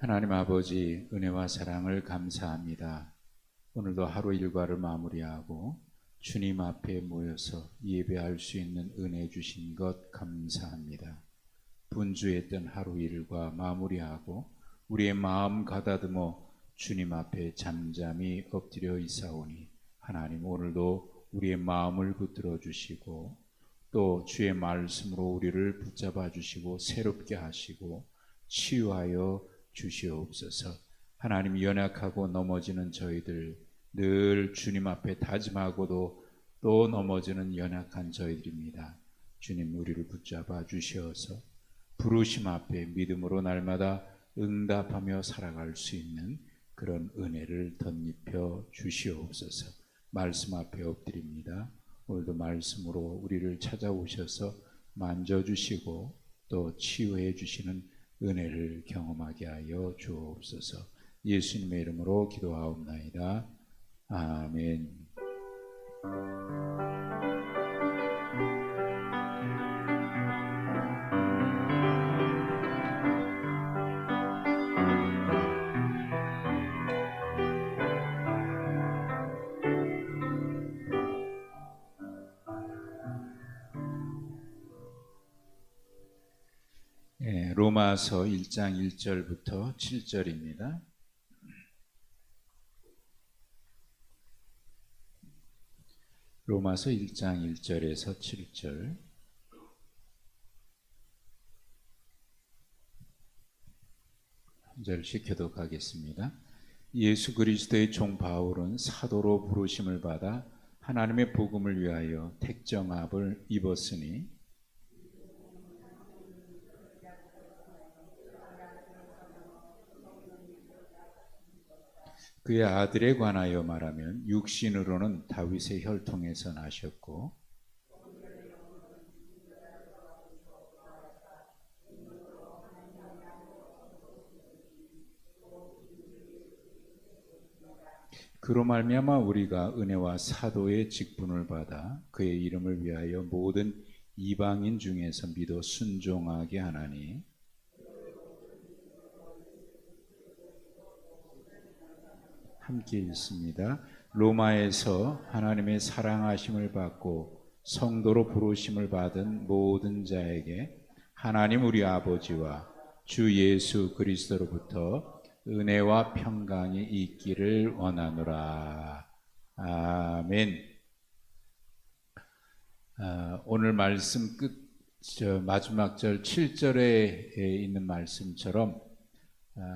하나님 아버지, 은혜와 사랑을 감사합니다. 오늘도 하루 일과를 마무리하고 주님 앞에 모여서 예배할 수 있는 은혜 주신 것 감사합니다. 분주했던 하루 일과 마무리하고 우리의 마음 가다듬어 주님 앞에 잠잠히 엎드려 있사오니 하나님, 오늘도 우리의 마음을 붙들어 주시고 또 주의 말씀으로 우리를 붙잡아 주시고 새롭게 하시고 치유하여 주시옵소서. 하나님, 연약하고 넘어지는 저희들, 늘 주님 앞에 다짐하고도 또 넘어지는 연약한 저희들입니다. 주님, 우리를 붙잡아 주시어서 부르심 앞에 믿음으로 날마다 응답하며 살아갈 수 있는 그런 은혜를 덧입혀 주시옵소서. 말씀 앞에 엎드립니다. 오늘도 말씀으로 우리를 찾아오셔서 만져주시고 또 치유해 주시는 은혜를 경험하게 하여 주옵소서. 예수님의 이름으로 기도하옵나이다. 아멘. 로마서 1장 1절부터 7절입니다. 로마서 1장 1절에서 7절. 한 절씩 교독하겠습니다. 예수 그리스도의 종 바울은 사도로 부르심을 받아 하나님의 복음을 위하여 택정합을 입었으니 그의 아들에 관하여 말하면 육신으로는 다윗의 혈통에서 나셨고 그로 말미암아 우리가 은혜와 사도의 직분을 받아 그의 이름을 위하여 모든 이방인 중에서 믿어 순종하게 하나니 함께 읽습니다. 로마에서 하나님의 사랑하심을 받고 성도로 부르심을 받은 모든 자에게 하나님 우리 아버지와 주 예수 그리스도로부터 은혜와 평강이 있기를 원하노라. 아멘. 오늘 말씀 마지막 절 7절에 있는 말씀처럼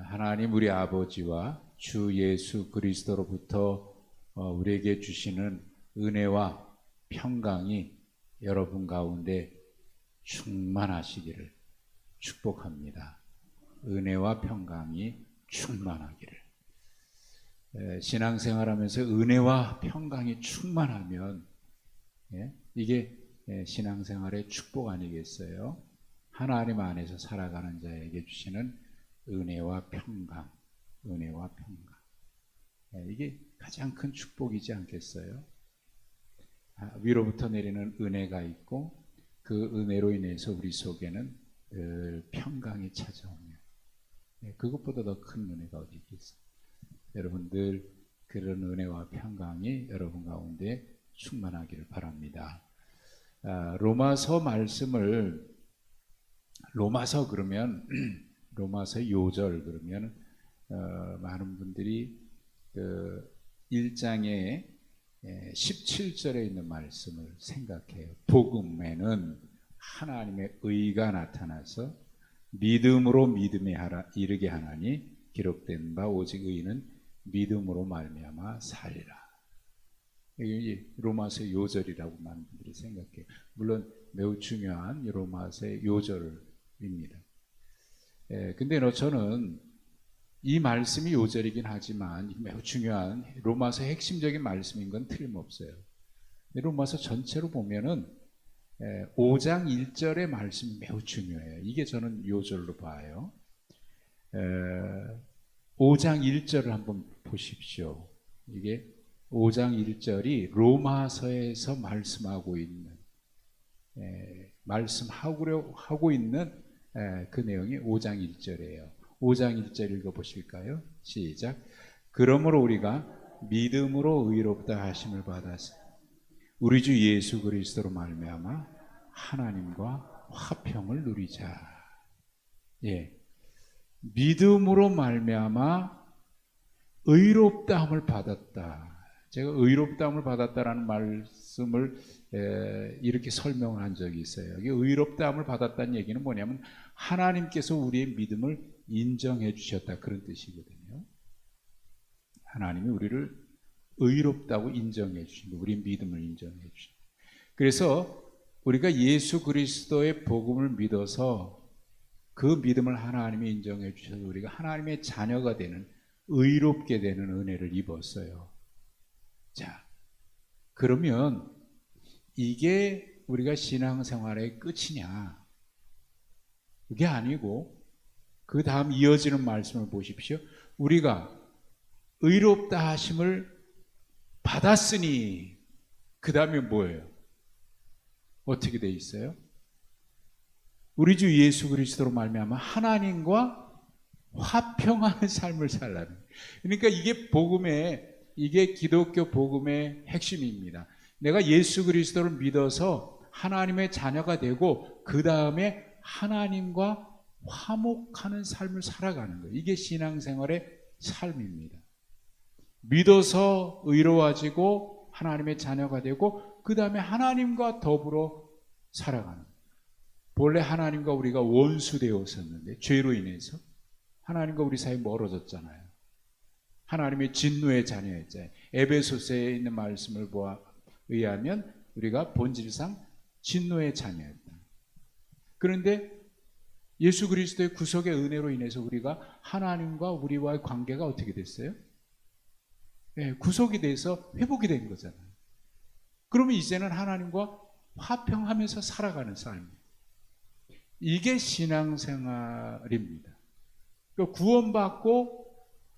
하나님 우리 아버지와 주 예수 그리스도로부터 우리에게 주시는 은혜와 평강이 여러분 가운데 충만하시기를 축복합니다. 은혜와 평강이 충만하기를. 신앙생활하면서 은혜와 평강이 충만하면 이게 신앙생활의 축복 아니겠어요? 하나님 안에서 살아가는 자에게 주시는 은혜와 평강, 은혜와 평강. 이게 가장 큰 축복이지 않겠어요? 위로부터 내리는 은혜가 있고 그 은혜로 인해서 우리 속에는 늘 평강이 찾아오며 그것보다 더 큰 은혜가 어디 있겠어요? 여러분들 그런 은혜와 평강이 여러분 가운데 충만하기를 바랍니다. 로마서 말씀을 로마서 그러면 로마서 요절 그러면 많은 분들이 그 1장에 17절에 있는 말씀을 생각해요. 복음에는 하나님의 의가 나타나서 믿음으로 믿음에 이르게 하나니 기록된 바 오직 의인은 믿음으로 말미암아 살리라. 이게 로마서의 요절이라고 많은 분들이 생각해요. 물론 매우 중요한 로마서의 요절입니다. 근데 저는 이 말씀이 요절이긴 하지만 매우 중요한 로마서의 핵심적인 말씀인 건 틀림없어요. 로마서 전체로 보면은 5장 1절의 말씀이 매우 중요해요. 이게 저는 요절로 봐요. 5장 1절을 한번 보십시오. 이게 5장 1절이 로마서에서 말씀하고 있는 말씀하고 있는 그 내용이 5장 1절이에요. 5장 1절 읽어보실까요? 시작. 그러므로 우리가 믿음으로 의롭다 하심을 받아서 우리 주 예수 그리스도로 말미암아 하나님과 화평을 누리자. 예, 믿음으로 말미암아 의롭다함을 받았다. 제가 의롭다함을 받았다라는 말씀을 이렇게 설명을 한 적이 있어요. 여기 의롭다함을 받았다는 얘기는 뭐냐면 하나님께서 우리의 믿음을 인정해 주셨다, 그런 뜻이거든요. 하나님이 우리를 의롭다고 인정해 주신 거, 우리의 믿음을 인정해 주신 거. 그래서 우리가 예수 그리스도의 복음을 믿어서 그 믿음을 하나님이 인정해 주셔서 우리가 하나님의 자녀가 되는, 의롭게 되는 은혜를 입었어요. 자, 그러면 이게 우리가 신앙생활의 끝이냐? 그게 아니고 그 다음 이어지는 말씀을 보십시오. 우리가 의롭다 하심을 받았으니 그 다음에 뭐예요? 어떻게 돼 있어요? 우리 주 예수 그리스도로 말미암아 하나님과 화평하는 삶을 살라는. 그러니까 이게 복음의, 이게 기독교 복음의 핵심입니다. 내가 예수 그리스도를 믿어서 하나님의 자녀가 되고 그 다음에 하나님과 화목하는 삶을 살아가는 거예요. 이게 신앙생활의 삶입니다. 믿어서 의로워지고 하나님의 자녀가 되고 그 다음에 하나님과 더불어 살아가는 거예요. 본래 하나님과 우리가 원수 되었었는데 죄로 인해서 하나님과 우리 사이 멀어졌잖아요. 하나님의 진노의 자녀였잖아요. 에베소서에 있는 말씀을 의하면 우리가 본질상 진노의 자녀였다. 그런데 예수 그리스도의 구속의 은혜로 인해서 우리가 하나님과 우리와의 관계가 어떻게 됐어요? 네, 구속이 돼서 회복이 된 거잖아요. 그러면 이제는 하나님과 화평하면서 살아가는 삶이에요. 이게 신앙생활입니다. 구원받고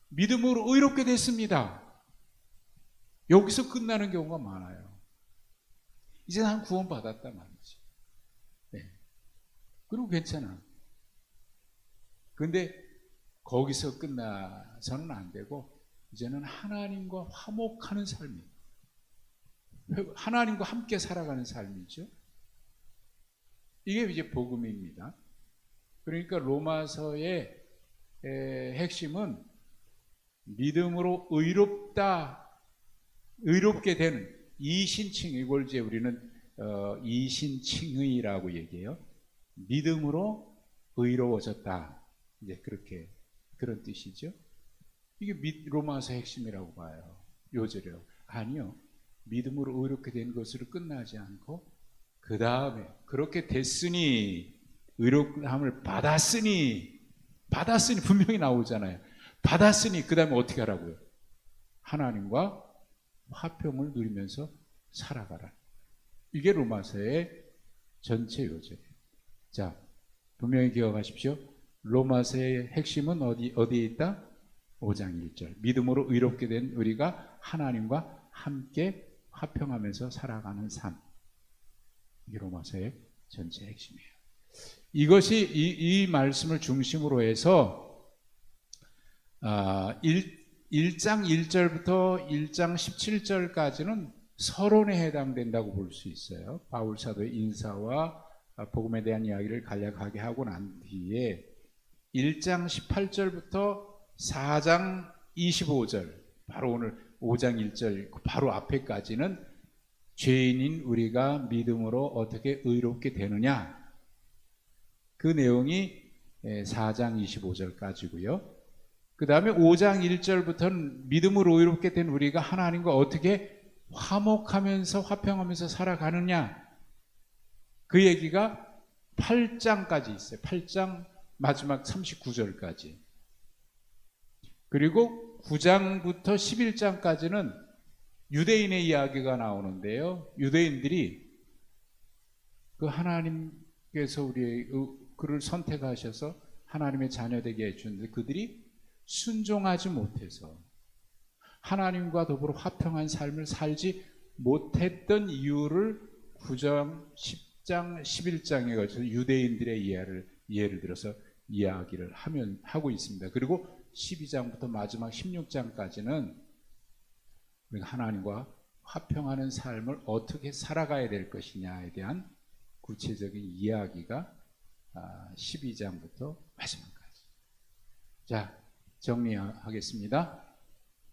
믿음으로 의롭게 됐습니다. 여기서 끝나는 경우가 많아요. 이제 난 구원받았단 말이지. 네. 그리고 괜찮아. 근데 거기서 끝나서는 안 되고 이제는 하나님과 화목하는 삶이에요. 하나님과 함께 살아가는 삶이죠. 이게 이제 복음입니다. 그러니까 로마서의 핵심은 믿음으로 의롭게 되는 이신칭, 이걸 이제 우리는 이신칭의라고 얘기해요. 믿음으로 의로워졌다. 이제 그렇게, 그런 뜻이죠. 이게 로마서 핵심이라고 봐요. 요절이라고. 아니요. 믿음으로 의롭게 된 것으로 끝나지 않고 그 다음에 그렇게 됐으니, 의롭함을 받았으니 분명히 나오잖아요. 받았으니 그 다음에 어떻게 하라고요? 하나님과 화평을 누리면서 살아가라. 이게 로마서의 전체 요절이에요. 자, 분명히 기억하십시오. 로마서의 핵심은 어디에 있다? 5장 1절. 믿음으로 의롭게 된 우리가 하나님과 함께 화평하면서 살아가는 삶. 이게 로마서의 전체 핵심이에요. 이것이 이 말씀을 중심으로 해서 1장 1절부터 1장 17절까지는 서론에 해당된다고 볼 수 있어요. 바울 사도의 인사와 복음에 대한 이야기를 간략하게 하고 난 뒤에 1장 18절부터 4장 25절, 바로 오늘 5장 1절 바로 앞에까지는 죄인인 우리가 믿음으로 어떻게 의롭게 되느냐, 그 내용이 4장 25절까지고요. 그 다음에 5장 1절부터는 믿음으로 의롭게 된 우리가 하나님과 어떻게 화목하면서 화평하면서 살아가느냐, 그 얘기가 8장까지 있어요. 8장 마지막 39절까지. 그리고 9장부터 11장까지는 유대인의 이야기가 나오는데요. 유대인들이 그 하나님께서 그를 선택하셔서 하나님의 자녀되게 해주는데 그들이 순종하지 못해서 하나님과 더불어 화평한 삶을 살지 못했던 이유를 9장, 10장, 11장에 걸쳐서 유대인들의 예를 들어서 이야기를 하고 있습니다. 그리고 12장부터 마지막 16장까지는 우리가 하나님과 화평하는 삶을 어떻게 살아가야 될 것이냐에 대한 구체적인 이야기가 12장부터 마지막까지. 자, 정리하겠습니다.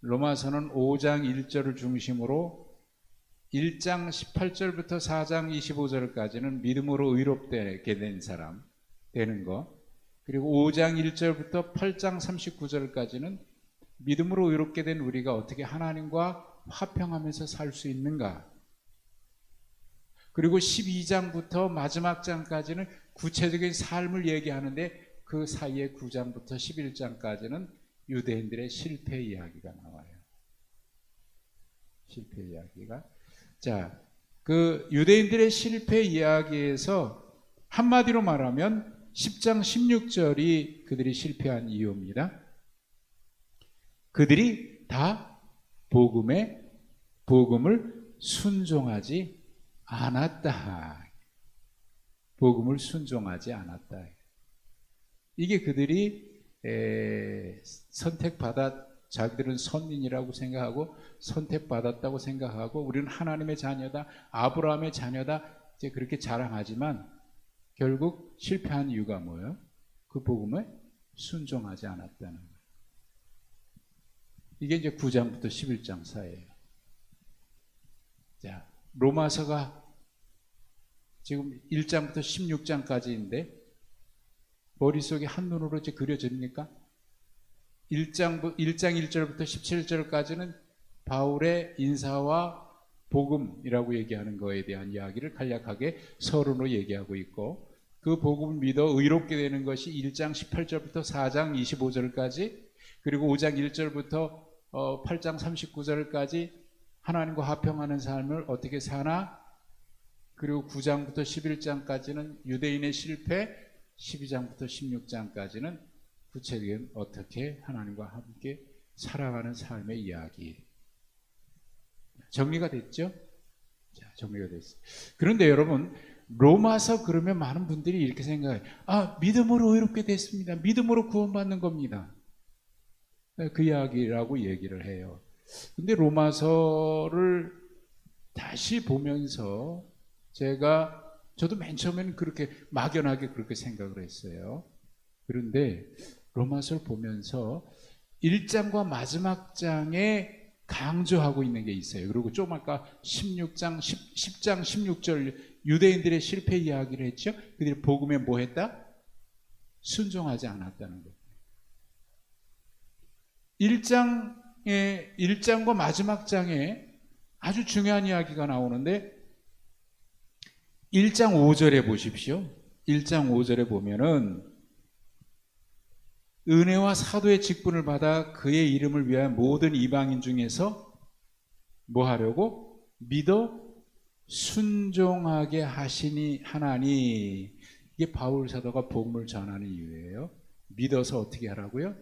로마서는 5장 1절을 중심으로 1장 18절부터 4장 25절까지는 믿음으로 의롭게 된 사람 되는 것, 그리고 5장 1절부터 8장 39절까지는 믿음으로 의롭게 된 우리가 어떻게 하나님과 화평하면서 살 수 있는가, 그리고 12장부터 마지막 장까지는 구체적인 삶을 얘기하는데 그 사이에 9장부터 11장까지는 유대인들의 실패 이야기가 나와요. 실패 이야기가. 자, 그 유대인들의 실패 이야기에서 한마디로 말하면 10장 16절이 그들이 실패한 이유입니다. 그들이 다 복음을 순종하지 않았다. 복음을 순종하지 않았다. 이게 그들이 선택받아, 자기들은 선민이라고 생각하고 선택받았다고 생각하고 우리는 하나님의 자녀다, 아브라함의 자녀다, 이제 그렇게 자랑하지만 결국 실패한 이유가 뭐예요? 그 복음에 순종하지 않았다는 거예요. 이게 이제 9장부터 11장 사이에요. 자, 로마서가 지금 1장부터 16장까지인데 머릿속에 한눈으로 이제 그려집니까? 1장 1절부터 17절까지는 바울의 인사와 복음이라고 얘기하는 거에 대한 이야기를 간략하게 서론으로 얘기하고 있고, 그 복음을 믿어 의롭게 되는 것이 1장 18절부터 4장 25절까지, 그리고 5장 1절부터 8장 39절까지 하나님과 화평하는 삶을 어떻게 사나, 그리고 9장부터 11장까지는 유대인의 실패, 12장부터 16장까지는 구체적인 어떻게 하나님과 함께 살아가는 삶의 이야기. 정리가 됐죠? 자, 정리가 됐어요. 그런데 여러분, 로마서 그러면 많은 분들이 이렇게 생각해요. 아, 믿음으로 의롭게 됐습니다. 믿음으로 구원받는 겁니다. 그 이야기라고 얘기를 해요. 근데 로마서를 다시 보면서 저도 맨 처음에는 그렇게 막연하게 그렇게 생각을 했어요. 그런데 로마서를 보면서 1장과 마지막 장에 강조하고 있는 게 있어요. 그리고 좀 아까 10장 16절 유대인들의 실패 이야기를 했죠. 그들이 복음에 뭐 했다? 순종하지 않았다는 거예요. 1장과 마지막 장에 아주 중요한 이야기가 나오는데 1장 5절에 보십시오. 1장 5절에 보면은 은혜와 사도의 직분을 받아 그의 이름을 위하여 모든 이방인 중에서 뭐 하려고? 믿어 순종하게 하나니. 이게 바울 사도가 복음을 전하는 이유예요. 믿어서 어떻게 하라고요?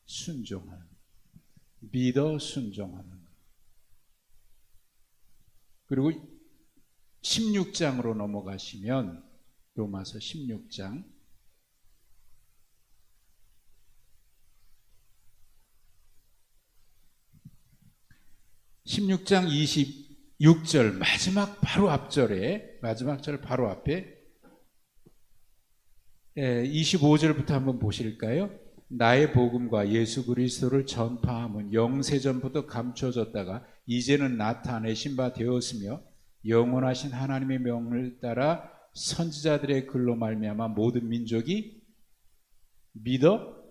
순종하는. 믿어 순종하는. 그리고 16장으로 넘어가시면 로마서 16장 16장 26절 마지막 절 바로 앞에 25절부터 한번 보실까요? 나의 복음과 예수 그리스도를 전파함은 영세전부터 감춰졌다가 이제는 나타내신 바 되었으며 영원하신 하나님의 명을 따라 선지자들의 글로 말미암아 모든 민족이 믿어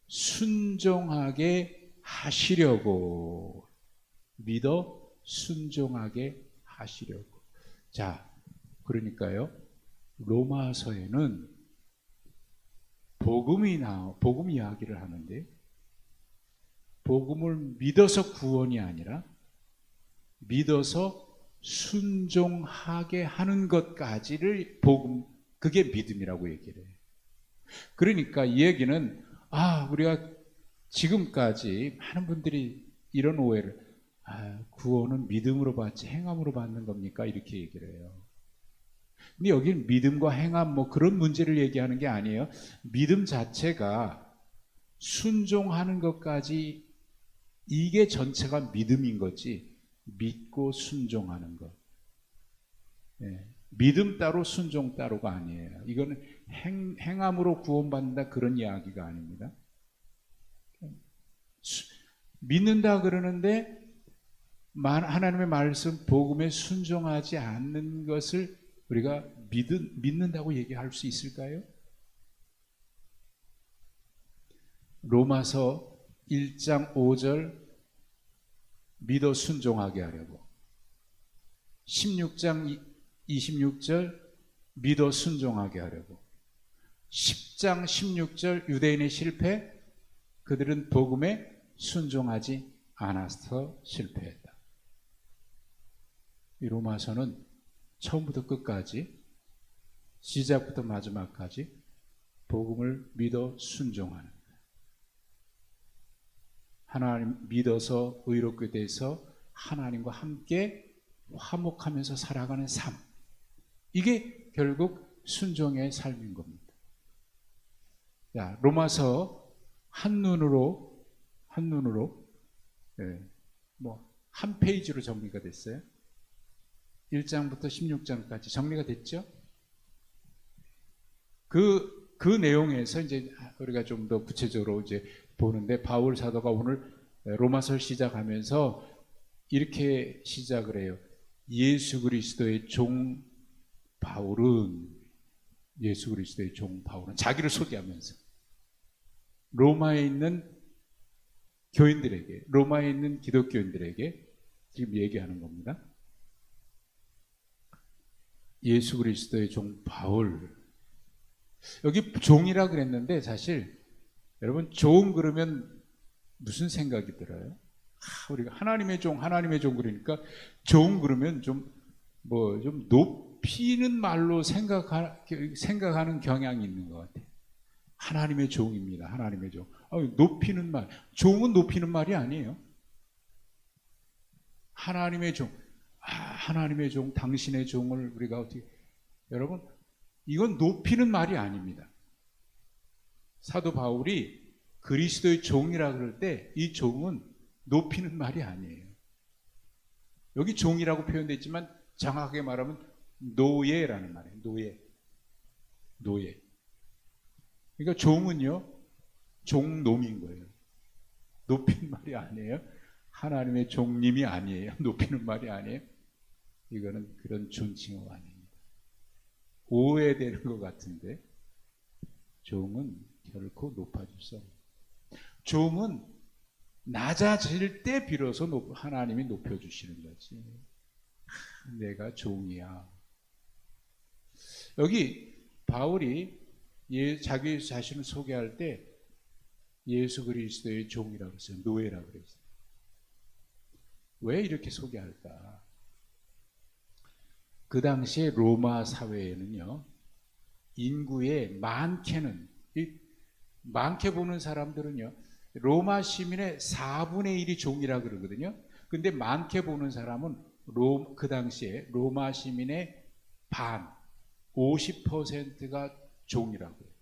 순종하게 하시려고. 믿어 순종하게 하시려고. 자, 그러니까요, 로마서에는 복음 이야기를 하는데, 복음을 믿어서 구원이 아니라 믿어서 순종하게 하는 것까지를 그게 믿음이라고 얘기를 해요. 그러니까 이 얘기는 우리가 지금까지 많은 분들이 이런 오해를, 구원은 믿음으로 받지 행함으로 받는 겁니까? 이렇게 얘기를 해요. 근데 여기는 믿음과 행함 뭐 그런 문제를 얘기하는 게 아니에요. 믿음 자체가 순종하는 것까지, 이게 전체가 믿음인 거지. 믿고 순종하는 것. 예. 믿음 따로 순종 따로가 아니에요. 이거는 행함으로 구원받는다 그런 이야기가 아닙니다. 믿는다 그러는데 하나님의 말씀 복음에 순종하지 않는 것을 우리가 믿는다고 얘기할 수 있을까요? 로마서 1장 5절 믿어 순종하게 하려고, 16장 26절 믿어 순종하게 하려고, 10장 16절 유대인의 실패, 그들은 복음에 순종하지 않아서 실패했다. 이 로마서는 처음부터 끝까지, 시작부터 마지막까지 복음을 믿어 순종하는 거예요. 하나님 믿어서 의롭게 돼서 하나님과 함께 화목하면서 살아가는 삶, 이게 결국 순종의 삶인 겁니다. 자, 로마서 한눈으로 한 페이지로 정리가 됐어요. 1장부터 16장까지 정리가 됐죠? 그 내용에서 이제 우리가 좀 더 구체적으로 이제 보는데, 바울 사도가 오늘 로마서를 시작하면서 이렇게 시작을 해요. 예수 그리스도의 종 바울은, 예수 그리스도의 종 바울은, 자기를 소개하면서 로마에 있는 교인들에게, 로마에 있는 기독교인들에게 지금 얘기하는 겁니다. 예수 그리스도의 종 바울, 여기 종이라 그랬는데 사실 여러분 종 그러면 무슨 생각이 들어요? 우리가 하나님의 종 그러니까 종 그러면 좀 높이는 말로 생각하는 경향이 있는 것 같아요. 하나님의 종입니다. 하나님의 종. 높이는 말. 종은 높이는 말이 아니에요. 하나님의 종. 하나님의 종, 당신의 종을 우리가 어떻게, 여러분, 이건 높이는 말이 아닙니다. 사도 바울이 그리스도의 종이라 그럴 때 이 종은 높이는 말이 아니에요. 여기 종이라고 표현되어 있지만 정확하게 말하면 노예라는 말이에요. 노예. 그러니까 종은요, 종놈인 거예요. 높이는 말이 아니에요. 하나님의 종님이 아니에요. 높이는 말이 아니에요. 이거는 그런 존칭어가 아닙니다. 오해되는 것 같은데, 종은 결코 높아질 수 없습니다. 종은 낮아질 때 비로소 하나님이 높여주시는 거지. 내가 종이야. 여기 바울이 자기 자신을 소개할 때 예수 그리스도의 종이라고 했어요. 노예라고 그랬어요. 왜 이렇게 소개할까? 그 당시에 로마 사회에는요, 인구의 많게 보는 사람들은요, 로마 시민의 4분의 1이 종이라 그러거든요. 근데 많게 보는 사람은 그 당시에 로마 시민의 반, 50%가 종이라고 해요.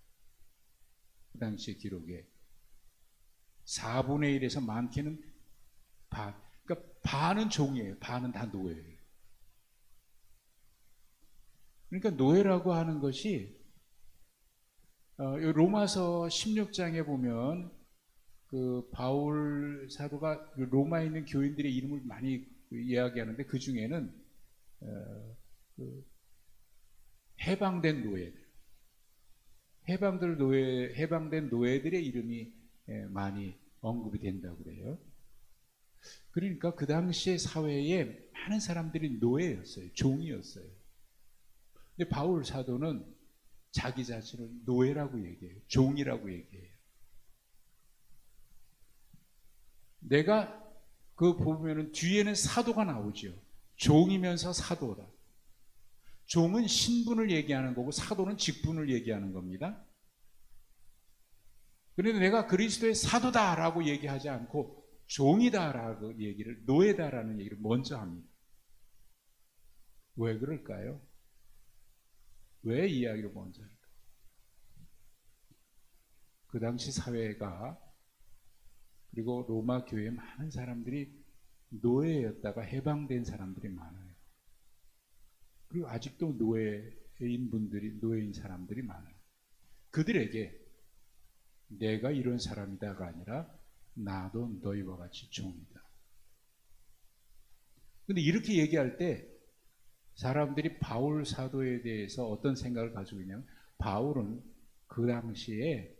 그 당시의 기록에 4분의 1에서 많게는 반. 그러니까 반은 종이에요. 반은 다 노예예요. 그러니까 노예라고 하는 것이, 로마서 16장에 보면 그 바울 사도가 로마에 있는 교인들의 이름을 많이 이야기하는데, 그 중에는 해방된 노예들의 이름이 많이 언급이 된다고 그래요. 그러니까 그 당시의 사회에 많은 사람들이 노예였어요. 종이었어요. 근데 바울 사도는 자기 자신을 노예라고 얘기해요. 종이라고 얘기해요. 내가 보면은 뒤에는 사도가 나오죠. 종이면서 사도다. 종은 신분을 얘기하는 거고 사도는 직분을 얘기하는 겁니다. 그런데 내가 그리스도의 사도다라고 얘기하지 않고 종이다라고 노예다라는 얘기를 먼저 합니다. 왜 그럴까요? 왜 이야기를 먼저 할까? 그 당시 사회가, 그리고 로마 교회에 많은 사람들이 노예였다가 해방된 사람들이 많아요. 그리고 아직도 노예인 사람들이 많아요. 그들에게 내가 이런 사람이다가 아니라 나도 너희와 같이 종이다. 근데 이렇게 얘기할 때 사람들이 바울 사도에 대해서 어떤 생각을 가지고 있냐면, 바울은 그 당시에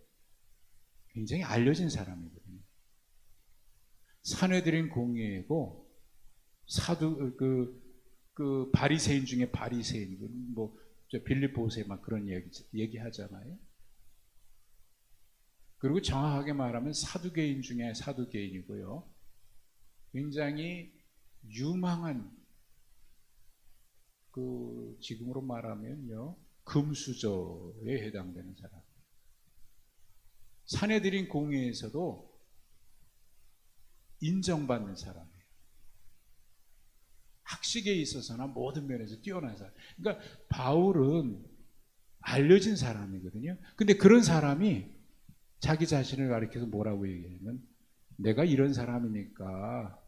굉장히 알려진 사람이거든요. 산헤드린 공예고 사도 그 바리새인 중에 바리새인이고, 뭐 빌립보서에 막 그런 얘기하잖아요. 그리고 정확하게 말하면 사두개인 중에 사두개인이고요. 굉장히 유망한, 그 지금으로 말하면요, 금수저에 해당되는 사람. 산헤드린 공회에서도 인정받는 사람이에요. 학식에 있어서나 모든 면에서 뛰어난 사람. 그러니까 바울은 알려진 사람이거든요. 근데 그런 사람이 자기 자신을 가리켜서 뭐라고 얘기하냐면, 내가 이런 사람이니까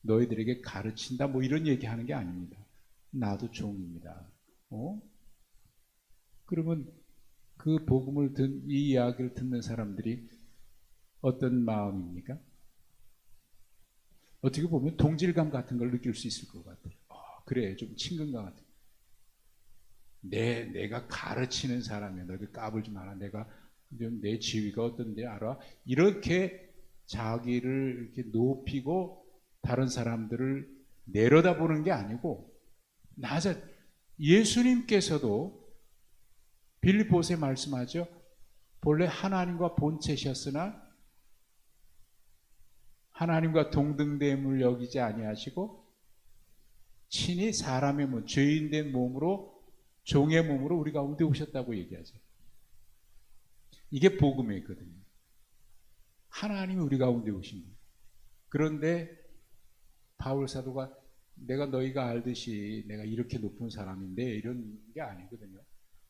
너희들에게 가르친다, 뭐 이런 얘기하는 게 아닙니다. 나도 종입니다. 그러면 그 복음을 이 이야기를 듣는 사람들이 어떤 마음입니까? 어떻게 보면 동질감 같은 걸 느낄 수 있을 것 같아요. 그래, 좀 친근감 같은. 내가 가르치는 사람이야. 너희들 까불지 마라. 내 지위가 어떤데 알아? 이렇게 자기를 이렇게 높이고 다른 사람들을 내려다보는 게 아니고, 예수님께서도 빌립보서에 말씀하죠. 본래 하나님과 본체셨으나 하나님과 동등됨을 여기지 아니하시고 친히 사람의 몸, 죄인된 몸으로, 종의 몸으로 우리 가운데 오셨다고 얘기하죠. 이게 복음이거든요. 하나님이 우리 가운데 오신 거예요. 그런데 바울 사도가 내가 너희가 알듯이 내가 이렇게 높은 사람인데 이런 게 아니거든요.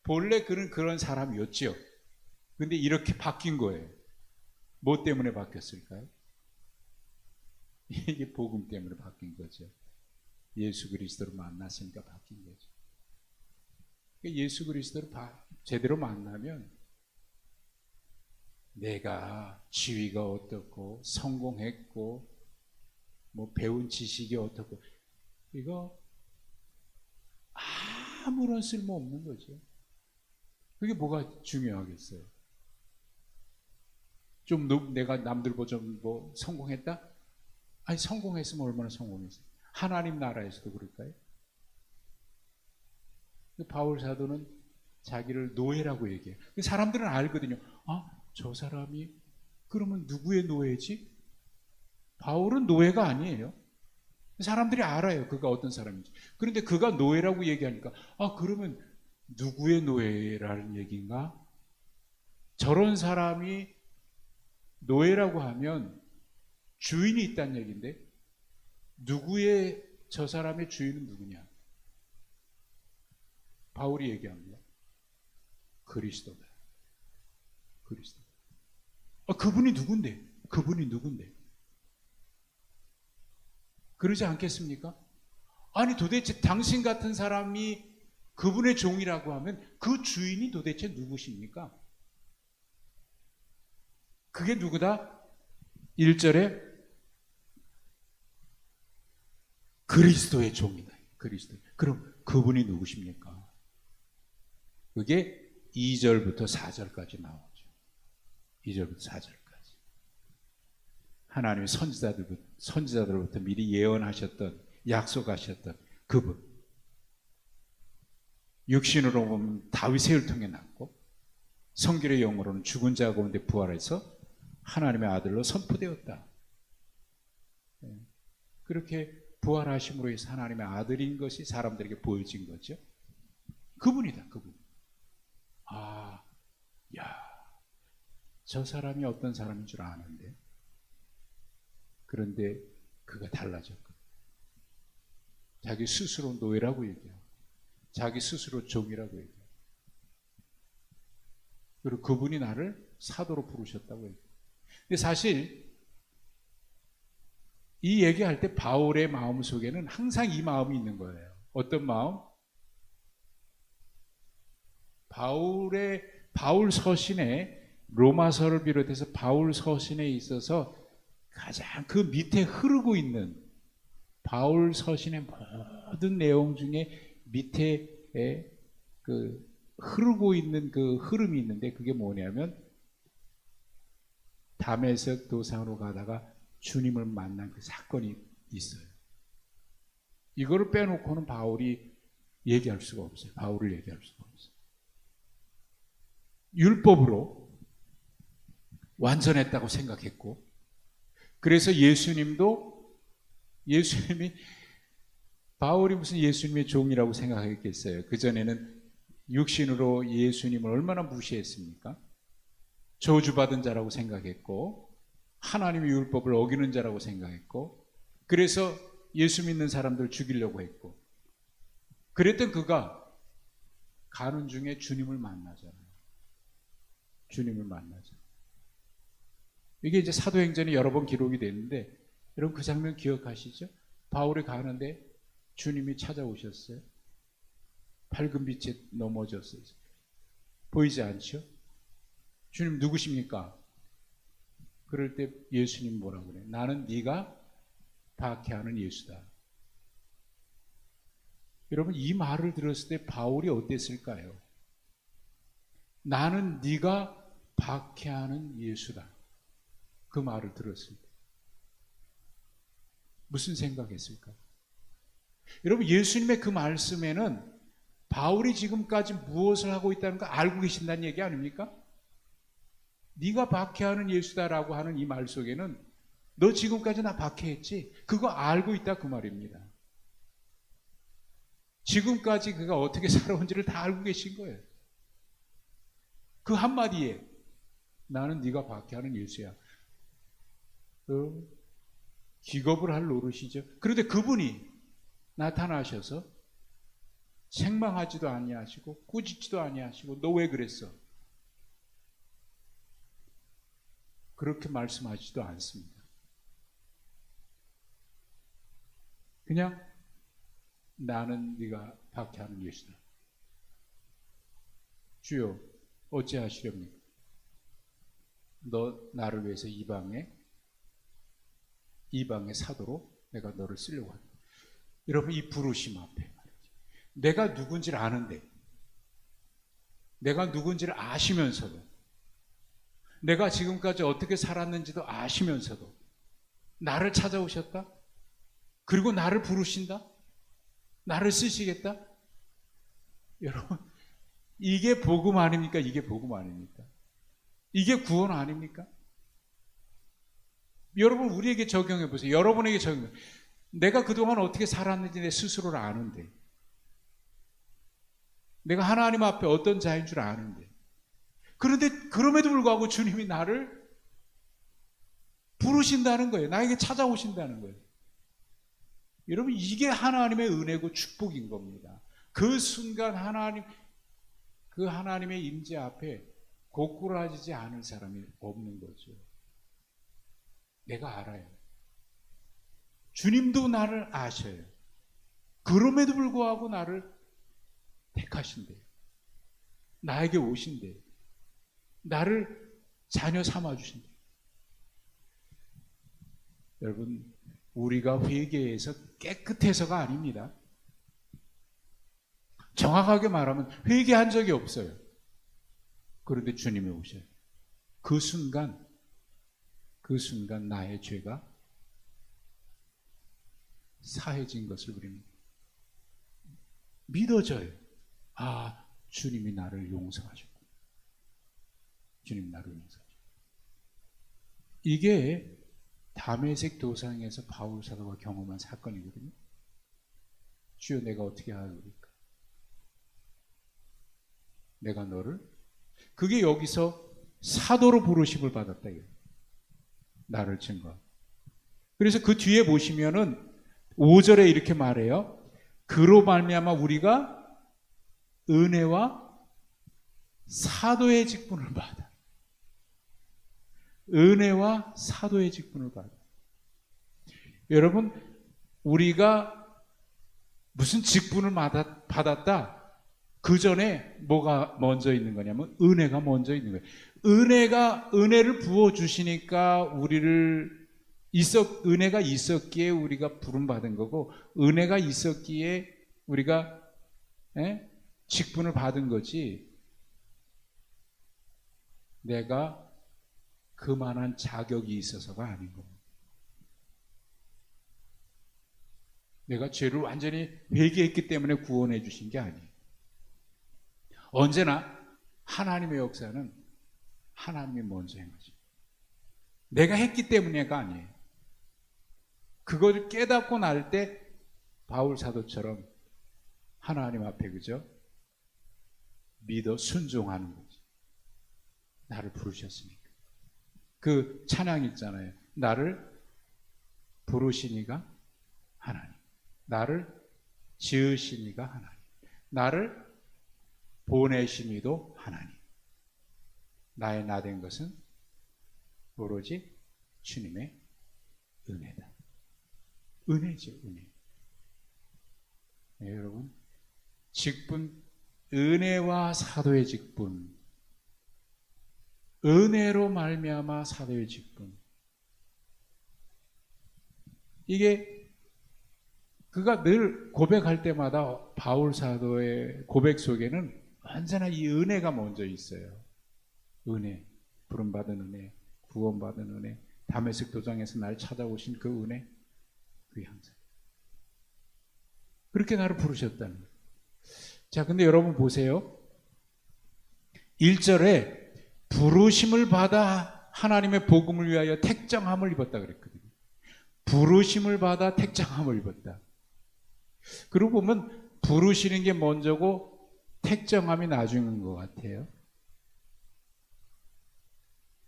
본래 그런 사람이었지요. 근데 이렇게 바뀐 거예요. 뭐 때문에 바뀌었을까요? 이게 복음 때문에 바뀐 거죠. 예수 그리스도를 만났으니까 바뀐 거죠. 예수 그리스도를 제대로 만나면 내가 지위가 어떻고 성공했고 뭐 배운 지식이 어떻고 이거 아무런 쓸모 없는 거죠. 그게 뭐가 중요하겠어요? 좀 내가 남들보다 뭐 성공했다? 아니, 성공했으면 얼마나 성공했어요? 하나님 나라에서도 그럴까요? 바울 사도는 자기를 노예라고 얘기해요. 사람들은 알거든요. 저 사람이 그러면 누구의 노예지? 바울은 노예가 아니에요. 사람들이 알아요. 그가 어떤 사람인지. 그런데 그가 노예라고 얘기하니까 그러면 누구의 노예라는 얘기인가? 저런 사람이 노예라고 하면 주인이 있다는 얘기인데 저 사람의 주인은 누구냐? 바울이 얘기합니다. 그리스도다. 그리스도. 그분이 누군데? 그분이 누군데? 그러지 않겠습니까? 아니, 도대체 당신 같은 사람이 그분의 종이라고 하면 그 주인이 도대체 누구십니까? 그게 누구다? 1절에 그리스도의 종이다. 그리스도. 그럼 그분이 누구십니까? 그게 2절부터 4절까지 나오죠. 2절부터 4절까지. 하나님의 선지자들부터 미리 예언하셨던, 약속하셨던 그분. 육신으로 보면 다윗의 혈통에 났고 성결의 영으로는 죽은 자 가운데 부활해서 하나님의 아들로 선포되었다. 그렇게 부활하심으로 해서 하나님의 아들인 것이 사람들에게 보여진 거죠. 그분이다, 그분. 저 사람이 어떤 사람인 줄 아는데, 그런데 그가 달라졌거든. 자기 스스로 노예라고 얘기하고 자기 스스로 종이라고 얘기하고 그리고 그분이 나를 사도로 부르셨다고 해요. 근데 사실 이 얘기할 때 바울의 마음 속에는 항상 이 마음이 있는 거예요. 어떤 마음? 바울 서신에, 로마서를 비롯해서 바울 서신에 있어서 가장 그 밑에 흐르고 있는, 바울 서신의 모든 내용 중에 밑에 그 흐르고 있는 그 흐름이 있는데, 그게 뭐냐면 다메섹 도상으로 가다가 주님을 만난 그 사건이 있어요. 이거를 빼놓고는 바울이 얘기할 수가 없어요. 바울을 얘기할 수가 없어요. 율법으로 완전했다고 생각했고, 그래서 예수님이 바울이 무슨 예수님의 종이라고 생각했겠어요. 그전에는 육신으로 예수님을 얼마나 무시했습니까? 저주받은 자라고 생각했고, 하나님의 율법을 어기는 자라고 생각했고, 그래서 예수 믿는 사람들 죽이려고 했고, 그랬던 그가 가는 중에 주님을 만나잖아요. 주님을 만나죠. 이게 이제 사도행전에 여러 번 기록이 됐는데, 여러분 그 장면 기억하시죠? 바울이 가는데 주님이 찾아오셨어요. 밝은 빛에 넘어졌어요. 보이지 않죠? 주님 누구십니까? 그럴 때 예수님 뭐라고 그래? 나는 네가 박해하는 예수다. 여러분 이 말을 들었을 때 바울이 어땠을까요? 나는 네가 박해하는 예수다. 그 말을 들었을 때 무슨 생각했을까? 여러분 예수님의 그 말씀에는 바울이 지금까지 무엇을 하고 있다는 거 알고 계신다는 얘기 아닙니까? 네가 박해하는 예수다라고 하는 이 말 속에는 너 지금까지 나 박해했지? 그거 알고 있다 그 말입니다. 지금까지 그가 어떻게 살아온지를 다 알고 계신 거예요. 그 한마디에 나는 네가 박해하는 예수야. 기겁을 할 노릇이죠. 그런데 그분이 나타나셔서 책망하지도 아니하시고 꾸짖지도 아니하시고 너 왜 그랬어? 그렇게 말씀하지도 않습니다. 그냥 나는 네가 박해하는 예수다. 주여 어찌하시렵니까? 너 나를 위해서 이방의 사도로 내가 너를 쓰려고 한다. 여러분 이 부르심 앞에 말이죠. 내가 누군지를 아는데, 내가 누군지를 아시면서도, 내가 지금까지 어떻게 살았는지도 아시면서도 나를 찾아오셨다? 그리고 나를 부르신다? 나를 쓰시겠다? 여러분 이게 복음 아닙니까? 이게 복음 아닙니까? 이게 구원 아닙니까? 여러분 우리에게 적용해 보세요. 여러분에게 적용해. 내가 그동안 어떻게 살았는지 내 스스로를 아는데, 내가 하나님 앞에 어떤 자인 줄 아는데, 그런데 그럼에도 불구하고 주님이 나를 부르신다는 거예요. 나에게 찾아오신다는 거예요. 여러분 이게 하나님의 은혜고 축복인 겁니다. 그 순간 하나님의 임재 앞에 고꾸라지지 않을 사람이 없는 거죠. 내가 알아요. 주님도 나를 아셔요. 그럼에도 불구하고 나를 택하신대요. 나에게 오신대요. 나를 자녀 삼아주신대요. 여러분 우리가 회개해서 깨끗해서가 아닙니다. 정확하게 말하면 회개한 적이 없어요. 그런데 주님이 오셔요. 그 순간 나의 죄가 사해진 것을 우리는 믿어져요. 아, 주님이 나를 용서하셨고, 주님 나를 용서하셨고. 이게 다메섹 도상에서 바울 사도가 경험한 사건이거든요. 주여 내가 어떻게 하리까? 내가 너를, 그게 여기서 사도로 부르심을 받았다. 나를 증거. 그래서 그 뒤에 보시면은 5절에 이렇게 말해요. 그로 말미암아 우리가 은혜와 사도의 직분을 받아. 은혜와 사도의 직분을 받아. 여러분, 우리가 무슨 직분을 받았다? 그 전에 뭐가 먼저 있는 거냐면 은혜가 먼저 있는 거예요. 은혜를 부어 주시니까 은혜가 있었기에 우리가 부름 받은 거고, 은혜가 있었기에 우리가 직분을 받은 거지. 내가 그만한 자격이 있어서가 아닌 겁니다. 내가 죄를 완전히 회개했기 때문에 구원해 주신 게 아니에요. 언제나 하나님의 역사는 하나님이 먼저 행하죠. 내가 했기 때문에가 아니에요. 그걸 깨닫고 날 때 바울 사도처럼 하나님 앞에 그죠? 믿어 순종하는 거지. 나를 부르셨으니까. 그 찬양 있잖아요. 나를 부르시니가 하나님. 나를 지으시니가 하나님. 나를 보내시니도 하나님. 나의 나 된 것은 오로지 주님의 은혜다. 은혜죠, 은혜. 네, 여러분, 직분, 은혜와 사도의 직분, 은혜로 말미암아 사도의 직분. 이게 그가 늘 고백할 때마다 바울 사도의 고백 속에는 언제나 이 은혜가 먼저 있어요. 은혜, 부름받은 은혜, 구원받은 은혜, 다메섹 도장에서 날 찾아오신 그 은혜, 그 항상 그렇게 나를 부르셨다는 거예요. 자, 근데 여러분 보세요. 1절에 부르심을 받아 하나님의 복음을 위하여 택정함을 입었다 그랬거든요. 부르심을 받아 택정함을 입었다. 그러고 보면 부르시는 게 먼저고 택정함이 나중인 것 같아요.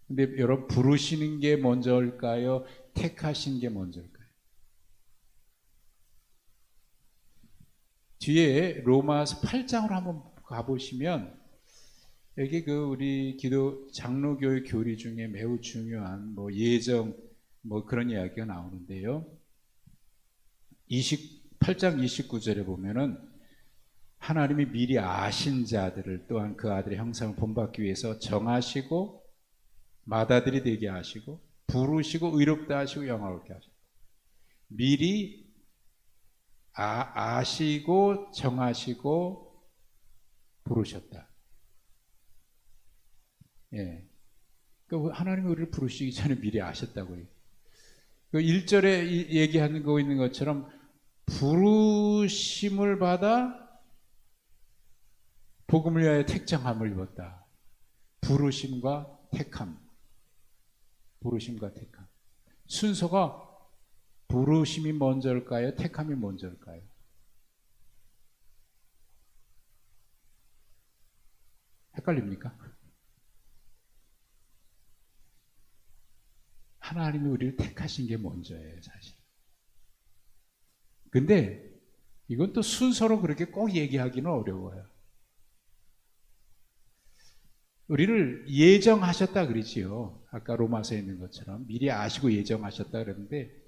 근데 여러분, 부르시는 게 먼저일까요? 택하신 게 먼저일까요? 뒤에 로마서 8장으로 한번 가보시면 여기 그 우리 기도 장로교회 교리 중에 매우 중요한 예정 그런 이야기가 나오는데요. 8장 29절에 보면은 하나님이 미리 아신 자들을 또한 그 아들의 형상을 본받기 위해서 정하시고 맏아들이 되게 하시고 부르시고 의롭다 하시고 영화롭게 하셨다. 미리 아시고 정하시고 부르셨다. 예. 그러니까 하나님이 우리를 부르시기 전에 미리 아셨다고요. 그 1절에 얘기하는 거 있는 것처럼 부르심을 받아 복음을 위하여 택정함을 입었다. 부르심과 택함. 부르심과 택함. 순서가 부르심이 먼저일까요? 택함이 먼저일까요? 헷갈립니까? 하나님이 우리를 택하신 게 먼저예요, 사실. 근데 이건 또 순서로 그렇게 꼭 얘기하기는 어려워요. 우리를 예정하셨다 그러지요. 아까 로마서에 있는 것처럼 미리 아시고 예정하셨다 그랬는데,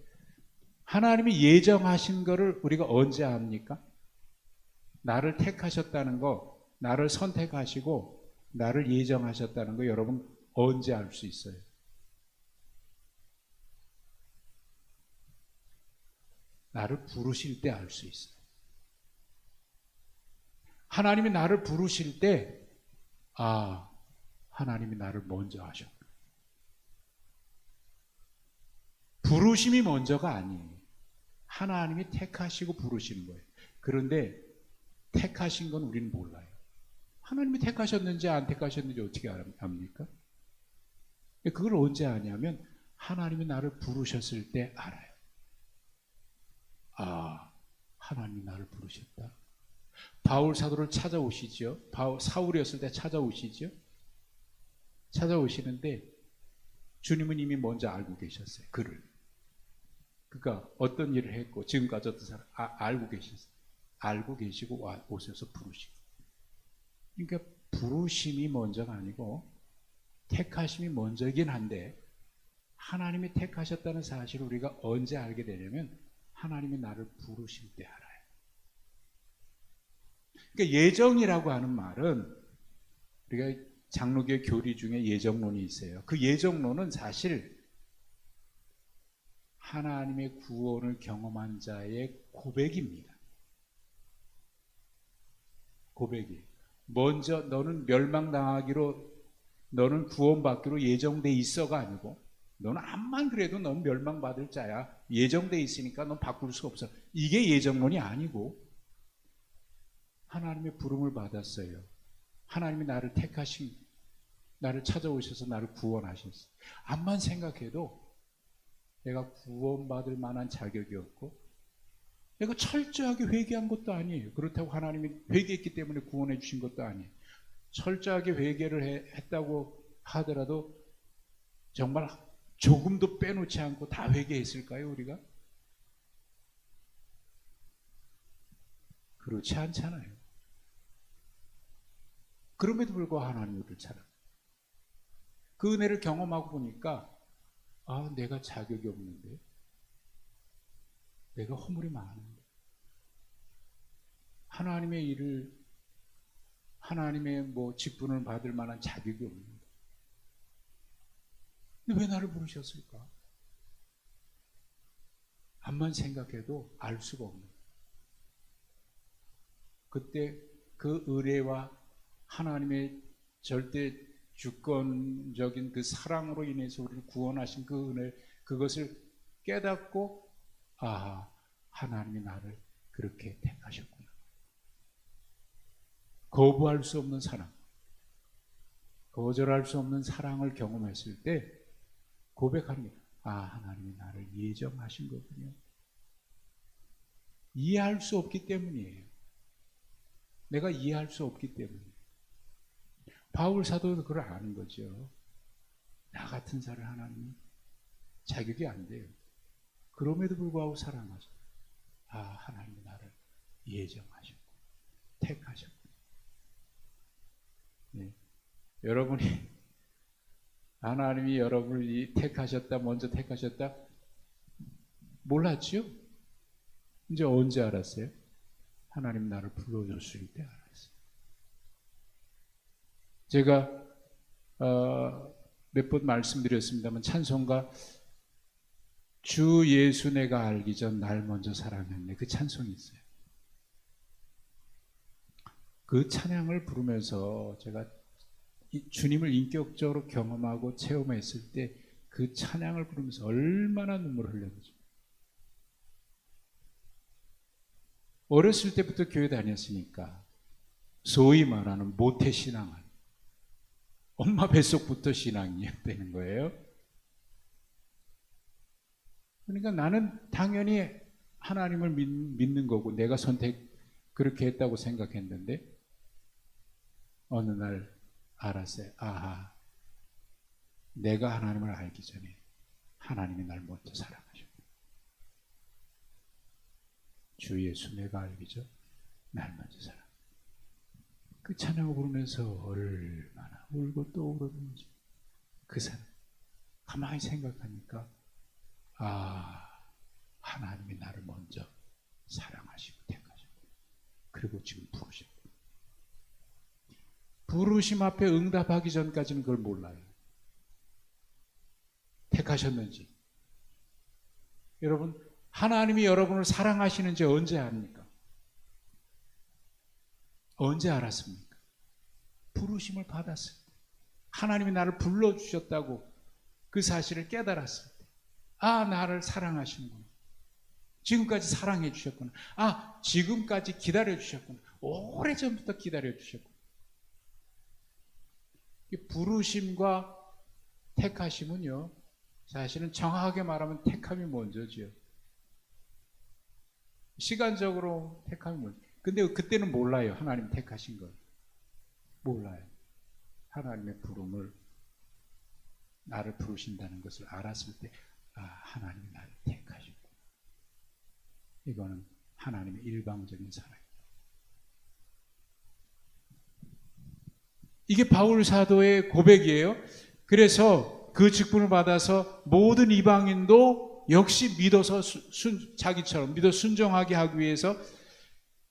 하나님이 예정하신 거를 우리가 언제 압니까? 나를 택하셨다는 거, 나를 선택하시고 나를 예정하셨다는 거 여러분 언제 알 수 있어요? 나를 부르실 때 알 수 있어요. 하나님이 나를 부르실 때, 하나님이 나를 먼저 하셨구나. 부르심이 먼저가 아니에요. 하나님이 택하시고 부르시는 거예요. 그런데 택하신 건 우리는 몰라요. 하나님이 택하셨는지 안 택하셨는지 어떻게 압니까? 그걸 언제 아냐면 하나님이 나를 부르셨을 때 알아요. 하나님이 나를 부르셨다. 바울 사도를 찾아오시죠. 사울이었을 때 찾아오시죠. 찾아오시는데 주님은 이미 먼저 알고 계셨어요. 그를. 그러니까 어떤 일을 했고 지금까지 어떤 사람 알고 계셨어요. 알고 계시고 오셔서 부르시고. 그러니까 부르심이 먼저가 아니고 택하심이 먼저이긴 한데, 하나님이 택하셨다는 사실을 우리가 언제 알게 되냐면 하나님이 나를 부르실 때 알아요. 그러니까 예정이라고 하는 말은, 우리가 장로교 교리 중에 예정론이 있어요. 그 예정론은 사실 하나님의 구원을 경험한 자의 고백입니다. 고백이. 먼저 너는 멸망당하기로, 너는 구원받기로 예정돼 있어가 아니고, 너는 암만 그래도 넌 멸망받을 자야, 예정돼 있으니까 넌 바꿀 수 없어, 이게 예정론이 아니고, 하나님의 부름을 받았어요. 하나님이 나를 택하신, 나를 찾아오셔서 나를 구원하셨어요. 암만 생각해도 내가 구원받을 만한 자격이 없고, 내가 철저하게 회개한 것도 아니에요. 그렇다고 하나님이 회개했기 때문에 구원해 주신 것도 아니에요. 철저하게 회개를 했다고 하더라도 정말 조금도 빼놓지 않고 다 회개했을까요, 우리가? 그렇지 않잖아요. 그럼에도 불구하고 하나님을 찾아. 그 은혜를 경험하고 보니까, 아, 내가 자격이 없는데, 내가 허물이 많은데, 하나님의 일을, 하나님의 직분을 받을 만한 자격이 없는데, 근데 왜 나를 부르셨을까? 암만 생각해도 알 수가 없는. 그때 그 의뢰와 하나님의 절대 주권적인 그 사랑으로 인해서 우리를 구원하신 그 은혜, 그것을 깨닫고, 아, 하나님이 나를 그렇게 택하셨구나. 거부할 수 없는 사랑, 거절할 수 없는 사랑을 경험했을 때 고백합니다. 아, 하나님이 나를 예정하신 거군요. 이해할 수 없기 때문이에요. 내가 이해할 수 없기 때문이에요. 바울 사도도 그걸 아는 거죠. 나 같은 사람 하나님이 자격이 안 돼요. 그럼에도 불구하고 사랑하죠. 아, 하나님이 나를 예정하셨고 택하셨고. 네. 여러분이 하나님이 여러분을 택하셨다, 먼저 택하셨다 몰랐죠? 이제 언제 알았어요? 하나님 나를 불러줬을 때 알았어요. 제가 몇 번 말씀드렸습니다만, 찬송가 주 예수 내가 알기 전 날 먼저 사랑했네, 그 찬송이 있어요. 그 찬양을 부르면서 제가 주님을 인격적으로 경험하고 체험했을 때 그 찬양을 부르면서 얼마나 눈물을 흘렸는지. 어렸을 때부터 교회 다녔으니까 소위 말하는 모태신앙을, 엄마 뱃속부터 신앙이 되는 거예요. 그러니까 나는 당연히 하나님을 믿는 거고 내가 그렇게 했다고 생각했는데, 어느 날 알았어요. 아하, 내가 하나님을 알기 전에 하나님이 날 먼저 사랑하셨고, 주 예수 내가 알기 전 날 먼저 사랑. 그 찬양을 부르면서 얼마나 울고 또 울었는지, 그 사람 가만히 생각하니까, 아, 하나님이 나를 먼저 사랑하시고 택하셨고, 그리고 지금 부르셨고, 부르심 앞에 응답하기 전까지는 그걸 몰라요. 택하셨는지. 여러분, 하나님이 여러분을 사랑하시는지 언제 압니까? 언제 알았습니까? 부르심을 받았을 때, 하나님이 나를 불러주셨다고 그 사실을 깨달았을 때, 아, 나를 사랑하시는구나, 지금까지 사랑해 주셨구나, 아, 지금까지 기다려 주셨구나, 오래전부터 기다려 주셨구나. 부르심과 택하심은요, 사실은 정확하게 말하면 택함이 먼저죠. 시간적으로 택함이 먼저. 근데 그때는 몰라요. 하나님 택하신 걸 몰라요. 하나님의 부름을, 나를 부르신다는 것을 알았을 때, 아, 하나님이 나를 택하셨구나. 이거는 하나님의 일방적인 사랑입니다. 이게 바울 사도의 고백이에요. 그래서 그 직분을 받아서 모든 이방인도 역시 믿어서 자기처럼 믿어 순종하게 하기 위해서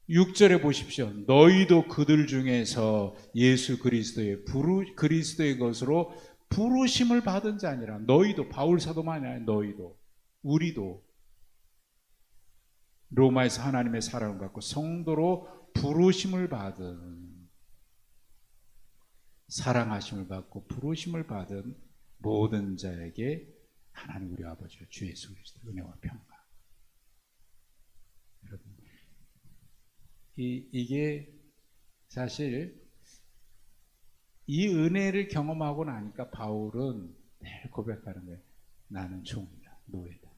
6절에 보십시오. 너희도 그들 중에서 예수 그리스도의 것으로 부르심을 받은 자니라. 너희도, 바울 사도만이 아니라 너희도, 우리도 로마에서 하나님의 사랑을 받고 성도로 부르심을 받은, 사랑하심을 받고 부르심을 받은 모든 자에게 하나님 우리 아버지와 주 예수 그리스도의 은혜와 평강. 여러분, 이게 사실 이 은혜를 경험하고 나니까 바울은 늘 고백하는 거예요. 나는 종이다, 노예다.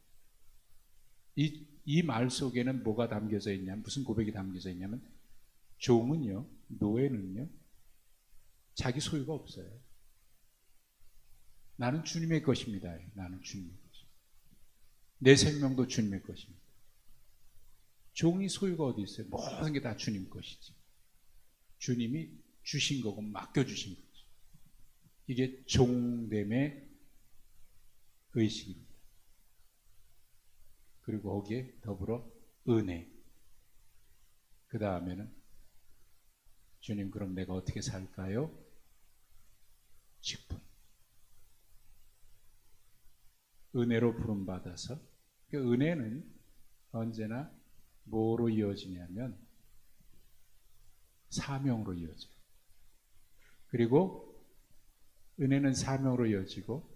이 말 속에는 뭐가 담겨져 있냐면, 무슨 고백이 담겨져 있냐면, 종은요, 노예는요, 자기 소유가 없어요. 나는 주님의 것입니다. 나는 주님의 것입니다. 내 생명도 주님의 것입니다. 종이 소유가 어디 있어요? 모든 게 다 주님 것이지. 주님이 주신 거고 맡겨주신 거죠. 이게 종됨의 의식입니다. 그리고 거기에 더불어 은혜. 그 다음에는 주님, 그럼 내가 어떻게 살까요? 직분. 은혜로 부름받아서, 그 은혜는 언제나 뭐로 이어지냐면 사명으로 이어져요. 그리고 은혜는 사명으로 이어지고,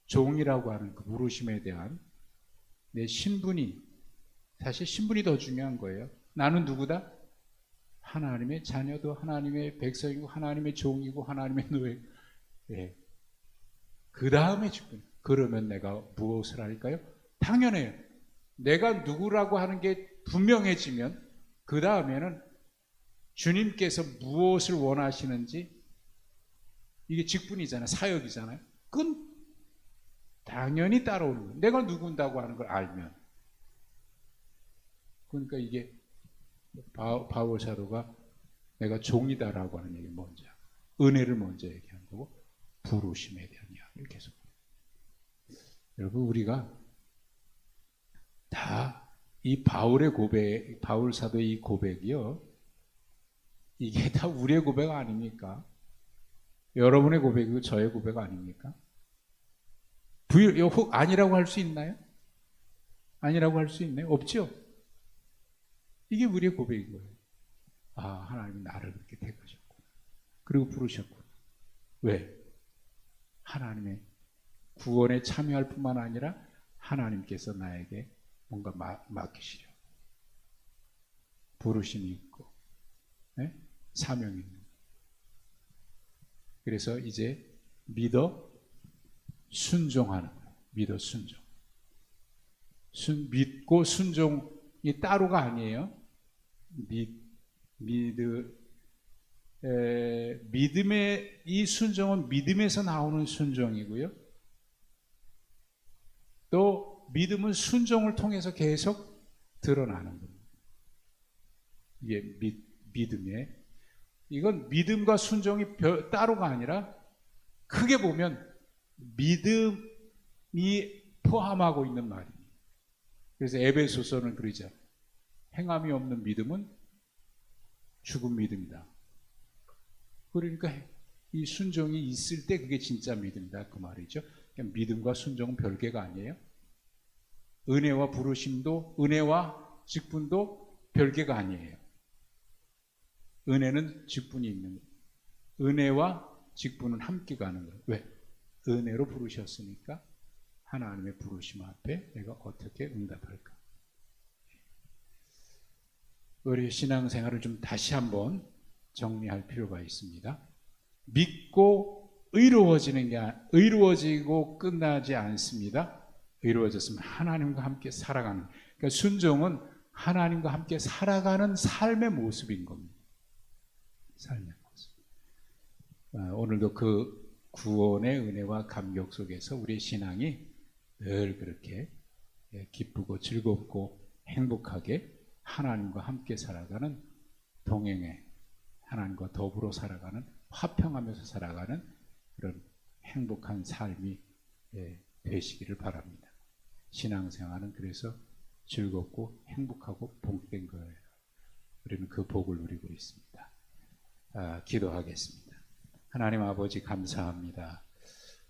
종이라고 하는 그 부르심에 대한 내 신분이, 사실 신분이 더 중요한 거예요. 나는 누구다? 하나님의 자녀도, 하나님의 백성이고, 하나님의 종이고, 하나님의 노예. 예. 그 다음에 직분. 그러면 내가 무엇을 할까요? 당연해요. 내가 누구라고 하는 게 분명해지면 그 다음에는 주님께서 무엇을 원하시는지, 이게 직분이잖아요. 사역이잖아요. 그건 당연히 따라오는 거예요. 내가 누군다고 하는 걸 알면. 그러니까 이게 바울 사도가 내가 종이다라고 하는 얘기 먼저, 은혜를 먼저 얘기한 거고, 부르심에 대한 이야기를 계속. 여러분, 우리가 다 이 바울의 고백, 바울 사도의 이 고백이요, 이게 다 우리의 고백 아닙니까? 여러분의 고백이고 저의 고백 아닙니까? 혹 아니라고 할 수 있나요? 아니라고 할 수 있나요? 없죠? 이게 우리의 고백인 거예요. 아, 하나님이 나를 그렇게 택하셨구나. 그리고 부르셨구나. 왜? 하나님의 구원에 참여할 뿐만 아니라 하나님께서 나에게 뭔가 맡기시려. 부르심이 있고, 네? 사명이 있는. 그래서 이제 믿어 순종하는 거예요. 믿어 순종. 믿고 순종이 따로가 아니에요. 믿음의 이 순종은 믿음에서 나오는 순종이고요. 또 믿음은 순종을 통해서 계속 드러나는 겁니다. 이게 믿음의, 이건 믿음과 순종이 따로가 아니라 크게 보면 믿음이 포함하고 있는 말입니다. 그래서 에베소서는 그러죠. 행함이 없는 믿음은 죽은 믿음이다. 그러니까 이 순종이 있을 때 그게 진짜 믿음이다, 그 말이죠. 그러니까 믿음과 순종은 별개가 아니에요. 은혜와 부르심도, 은혜와 직분도 별개가 아니에요. 은혜는 직분이 있는 거예요. 은혜와 직분은 함께 가는 거예요. 왜? 은혜로 부르셨으니까 하나님의 부르심 앞에 내가 어떻게 응답할까? 우리 신앙생활을 좀 다시 한번 정리할 필요가 있습니다. 믿고 의로워지고 끝나지 않습니다. 의로워졌으면 하나님과 함께 살아가는, 그러니까 순종은 하나님과 함께 살아가는 삶의 모습인 겁니다. 삶의 모습. 오늘도 그 구원의 은혜와 감격 속에서 우리의 신앙이 늘 그렇게 기쁘고 즐겁고 행복하게 하나님과 함께 살아가는, 동행해 하나님과 더불어 살아가는 화평하면서 살아가는 그런 행복한 삶이 되시기를 바랍니다. 신앙생활은 그래서 즐겁고 행복하고 복된 거예요. 우리는 그 복을 누리고 있습니다. 기도하겠습니다. 하나님 아버지 감사합니다.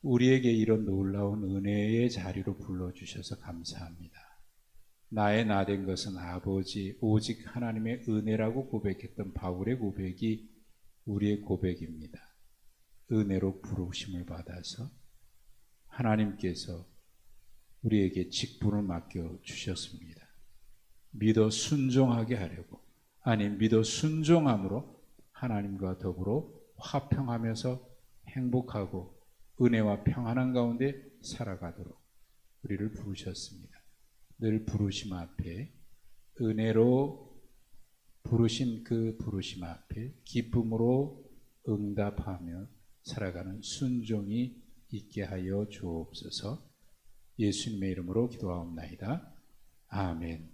우리에게 이런 놀라운 은혜의 자리로 불러주셔서 감사합니다. 나의 나 된 것은 아버지 오직 하나님의 은혜라고 고백했던 바울의 고백이 우리의 고백입니다. 은혜로 부르심을 받아서 하나님께서 우리에게 직분을 맡겨주셨습니다. 믿어 순종하게 하려고, 아니 믿어 순종함으로 하나님과 더불어 화평하면서 행복하고 은혜와 평안한 가운데 살아가도록 우리를 부르셨습니다. 늘 부르심 앞에, 은혜로 부르신 그 부르심 앞에 기쁨으로 응답하며 살아가는 순종이 있게 하여 주옵소서. 예수님의 이름으로 기도하옵나이다. 아멘.